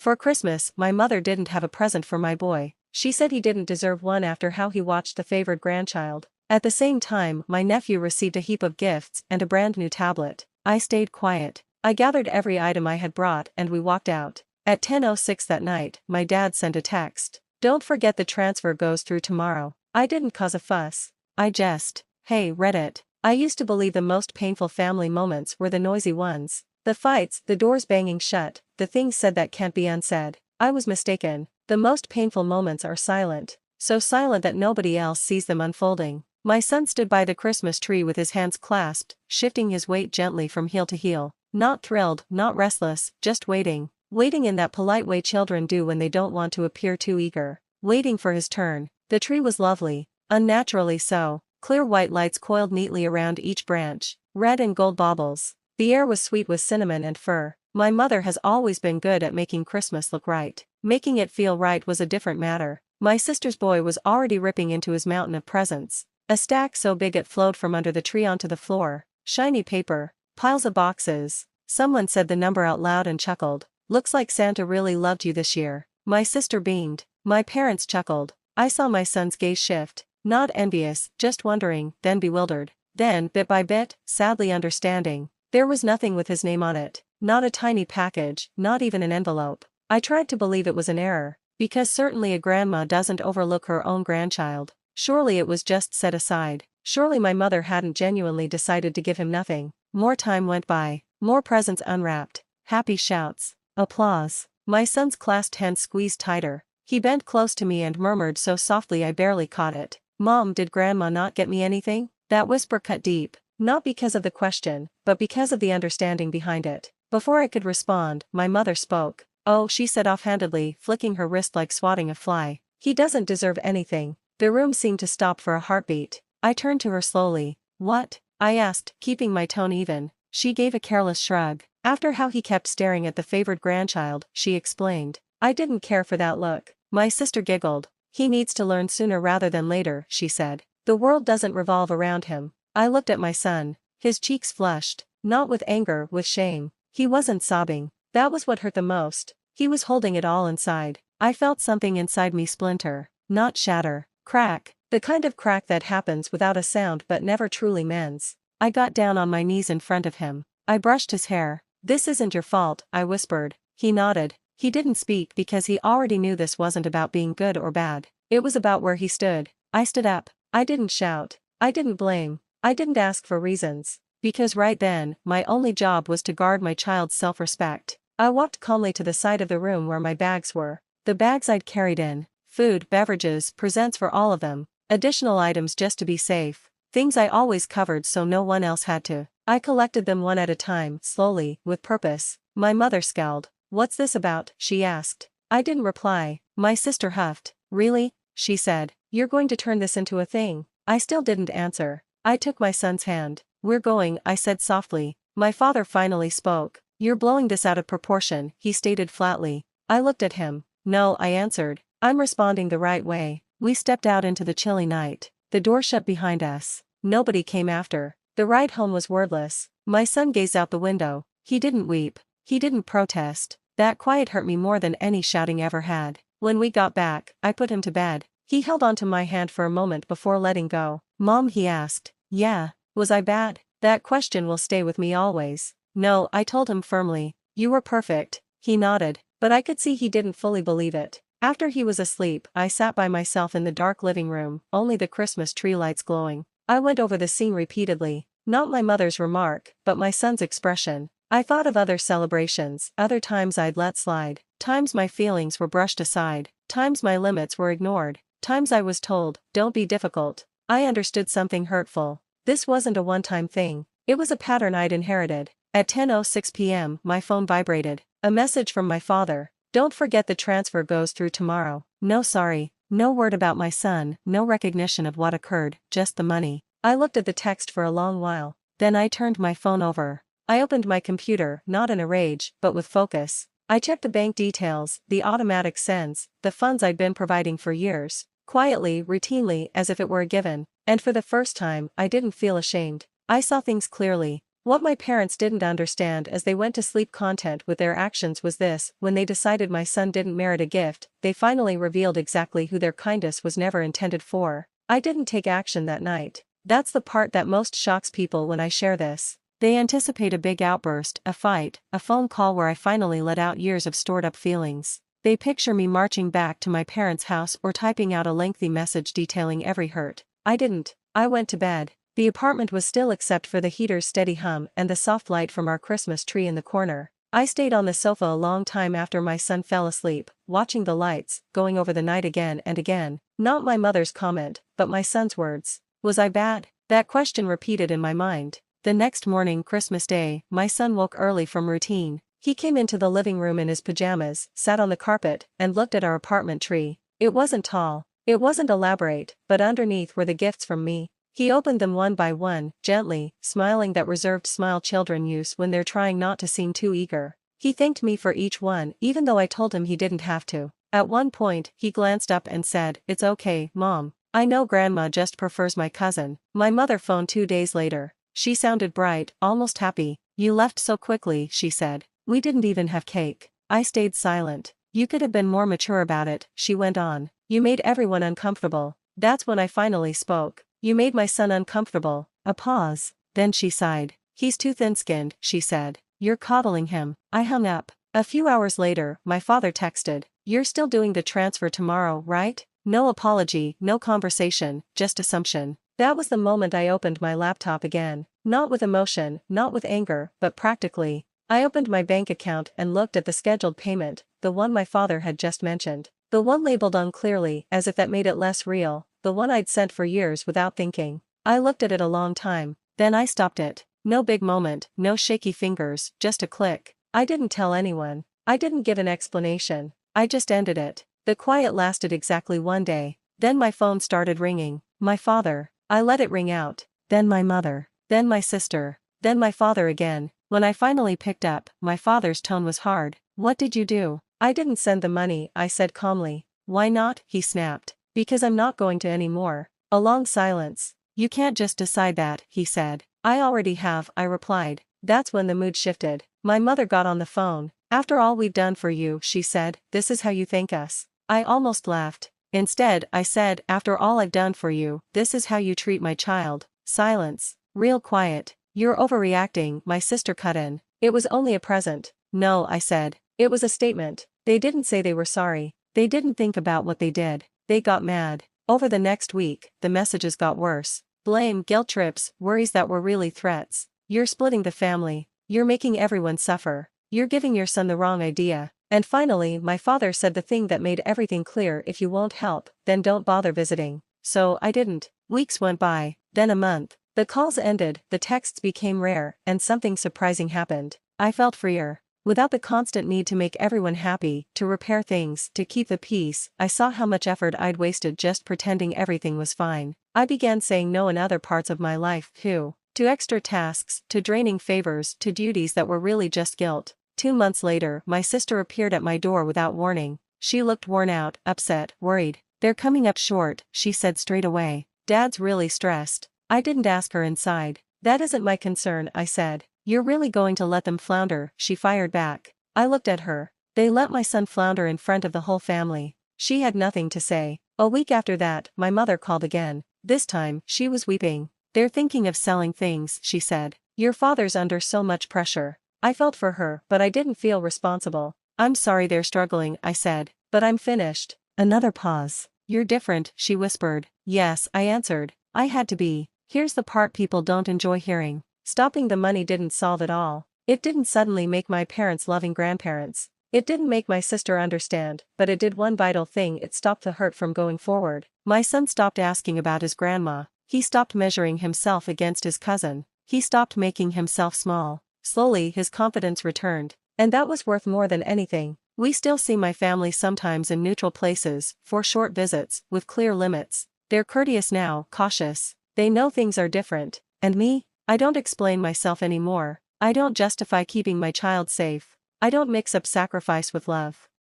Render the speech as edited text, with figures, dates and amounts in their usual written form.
For Christmas, my mother didn't have a present for my boy. She said he didn't deserve one after how he watched the favored grandchild. At the same time, my nephew received a heap of gifts and a brand new tablet. I stayed quiet. I gathered every item I had brought and we walked out. At 10:06 that night, my dad sent a text. "Don't forget the transfer goes through tomorrow." I didn't cause a fuss. I just, "Hey, read it." I used to believe the most painful family moments were the noisy ones. The fights, the doors banging shut, the things said that can't be unsaid. I was mistaken. The most painful moments are silent. So silent that nobody else sees them unfolding. My son stood by the Christmas tree with his hands clasped, shifting his weight gently from heel to heel. Not thrilled, not restless, just waiting. Waiting in that polite way children do when they don't want to appear too eager. Waiting for his turn. The tree was lovely, unnaturally so. Clear white lights coiled neatly around each branch, red and gold baubles. The air was sweet with cinnamon and fir. My mother has always been good at making Christmas look right. Making it feel right was a different matter. My sister's boy was already ripping into his mountain of presents. A stack so big it flowed from under the tree onto the floor. Shiny paper, piles of boxes. Someone said the number out loud and chuckled. "Looks like Santa really loved you this year." My sister beamed. My parents chuckled. I saw my son's gaze shift. Not envious, just wondering, then bewildered. Then, bit by bit, sadly understanding. There was nothing with his name on it. Not a tiny package, not even an envelope. I tried to believe it was an error. Because certainly a grandma doesn't overlook her own grandchild. Surely it was just set aside. Surely my mother hadn't genuinely decided to give him nothing. More time went by. More presents unwrapped. Happy shouts. Applause. My son's clasped hands squeezed tighter. He bent close to me and murmured so softly I barely caught it. "Mom, did Grandma not get me anything?" That whisper cut deep. Not because of the question, but because of the understanding behind it. Before I could respond, my mother spoke. "Oh," she said offhandedly, flicking her wrist like swatting a fly. "He doesn't deserve anything." The room seemed to stop for a heartbeat. I turned to her slowly. "What?" I asked, keeping my tone even. She gave a careless shrug. After how he kept staring at the favored grandchild, she explained. I didn't care for that look. My sister giggled. "He needs to learn sooner rather than later," she said. "The world doesn't revolve around him." I looked at my son. His cheeks flushed. Not with anger, with shame. He wasn't sobbing. That was what hurt the most. He was holding it all inside. I felt something inside me splinter. Not shatter. Crack. The kind of crack that happens without a sound but never truly mends. I got down on my knees in front of him. I brushed his hair. "This isn't your fault," I whispered. He nodded. He didn't speak because he already knew this wasn't about being good or bad. It was about where he stood. I stood up. I didn't shout. I didn't blame. I didn't ask for reasons. Because right then, my only job was to guard my child's self-respect. I walked calmly to the side of the room where my bags were. The bags I'd carried in. Food, beverages, presents for all of them. Additional items just to be safe. Things I always covered so no one else had to. I collected them one at a time, slowly, with purpose. My mother scowled. "What's this about?" she asked. I didn't reply. My sister huffed. "Really?" she said. "You're going to turn this into a thing?" I still didn't answer. I took my son's hand. "We're going," I said softly. My father finally spoke. "You're blowing this out of proportion," he stated flatly. I looked at him. "No," I answered. "I'm responding the right way." We stepped out into the chilly night. The door shut behind us. Nobody came after. The ride home was wordless. My son gazed out the window. He didn't weep. He didn't protest. That quiet hurt me more than any shouting ever had. When we got back, I put him to bed. He held onto my hand for a moment before letting go. "Mom," he asked. "Yeah, was I bad?" That question will stay with me always. "No," I told him firmly. "You were perfect." He nodded, but I could see he didn't fully believe it. After he was asleep, I sat by myself in the dark living room, only the Christmas tree lights glowing. I went over the scene repeatedly. Not my mother's remark, but my son's expression. I thought of other celebrations, other times I'd let slide, times my feelings were brushed aside, times my limits were ignored, times I was told, "Don't be difficult." I understood something hurtful. This wasn't a one-time thing. It was a pattern I'd inherited. At 10:06 p.m., my phone vibrated. A message from my father. "Don't forget the transfer goes through tomorrow." No sorry. No word about my son, no recognition of what occurred, just the money. I looked at the text for a long while. Then I turned my phone over. I opened my computer, not in a rage, but with focus. I checked the bank details, the automatic sends, the funds I'd been providing for years. Quietly, routinely, as if it were a given. And for the first time, I didn't feel ashamed. I saw things clearly. What my parents didn't understand as they went to sleep content with their actions was this: when they decided my son didn't merit a gift, they finally revealed exactly who their kindness was never intended for. I didn't take action that night. That's the part that most shocks people when I share this. They anticipate a big outburst, a fight, a phone call where I finally let out years of stored up feelings. They picture me marching back to my parents' house or typing out a lengthy message detailing every hurt. I didn't. I went to bed. The apartment was still except for the heater's steady hum and the soft light from our Christmas tree in the corner. I stayed on the sofa a long time after my son fell asleep, watching the lights, going over the night again and again. Not my mother's comment, but my son's words. Was I bad? That question repeated in my mind. The next morning, Christmas Day, my son woke early from routine. He came into the living room in his pajamas, sat on the carpet, and looked at our apartment tree. It wasn't tall. It wasn't elaborate, but underneath were the gifts from me. He opened them one by one, gently, smiling that reserved smile children use when they're trying not to seem too eager. He thanked me for each one, even though I told him he didn't have to. At one point, he glanced up and said, "It's okay, Mom. I know Grandma just prefers my cousin." My mother phoned 2 days later. She sounded bright, almost happy. "You left so quickly," she said. "We didn't even have cake." I stayed silent. "You could have been more mature about it," she went on. "You made everyone uncomfortable." That's when I finally spoke. "You made my son uncomfortable." A pause. Then she sighed. "He's too thin-skinned," she said. "You're coddling him." I hung up. A few hours later, my father texted, "You're still doing the transfer tomorrow, right?" No apology, no conversation, just assumption. That was the moment I opened my laptop again. Not with emotion, not with anger, but practically. I opened my bank account and looked at the scheduled payment, the one my father had just mentioned. The one labeled unclearly, as if that made it less real. The one I'd sent for years without thinking. I looked at it a long time. Then I stopped it. No big moment, no shaky fingers, just a click. I didn't tell anyone. I didn't give an explanation. I just ended it. The quiet lasted exactly 1 day. Then my phone started ringing. My father. I let it ring out. Then my mother. Then my sister. Then my father again. When I finally picked up, my father's tone was hard. "What did you do?" "I didn't send the money," I said calmly. "Why not?" he snapped. "Because I'm not going to anymore." A long silence. "You can't just decide that," he said. "I already have," I replied. That's when the mood shifted. My mother got on the phone. "After all we've done for you," she said, "this is how you thank us." I almost laughed. Instead, I said, "After all I've done for you, this is how you treat my child." Silence. Real quiet. "You're overreacting," my sister cut in. "It was only a present." "No," I said. "It was a statement." They didn't say they were sorry. They didn't think about what they did. They got mad. Over the next week, the messages got worse. Blame, guilt trips, worries that were really threats. "You're splitting the family. You're making everyone suffer. You're giving your son the wrong idea." And finally, my father said the thing that made everything clear: "If you won't help, then don't bother visiting." So I didn't. Weeks went by, then a month. The calls ended, the texts became rare, and something surprising happened. I felt freer. Without the constant need to make everyone happy, to repair things, to keep the peace, I saw how much effort I'd wasted just pretending everything was fine. I began saying no in other parts of my life, too. To extra tasks, to draining favors, to duties that were really just guilt. 2 months later, my sister appeared at my door without warning. She looked worn out, upset, worried. "They're coming up short," she said straight away. "Dad's really stressed." I didn't ask her inside. "That isn't my concern," I said. "You're really going to let them flounder," she fired back. I looked at her. "They let my son flounder in front of the whole family." She had nothing to say. A week after that, my mother called again. This time, she was weeping. "They're thinking of selling things," she said. "Your father's under so much pressure." I felt for her, but I didn't feel responsible. "I'm sorry they're struggling," I said. "But I'm finished." Another pause. "You're different," she whispered. "Yes," I answered. I had to be. Here's the part people don't enjoy hearing. Stopping the money didn't solve it all. It didn't suddenly make my parents loving grandparents. It didn't make my sister understand, but it did one vital thing: it stopped the hurt from going forward. My son stopped asking about his grandma. He stopped measuring himself against his cousin. He stopped making himself small. Slowly his confidence returned. And that was worth more than anything. We still see my family sometimes in neutral places, for short visits, with clear limits. They're courteous now, cautious. They know things are different. And me? I don't explain myself anymore. I don't justify keeping my child safe. I don't mix up sacrifice with love.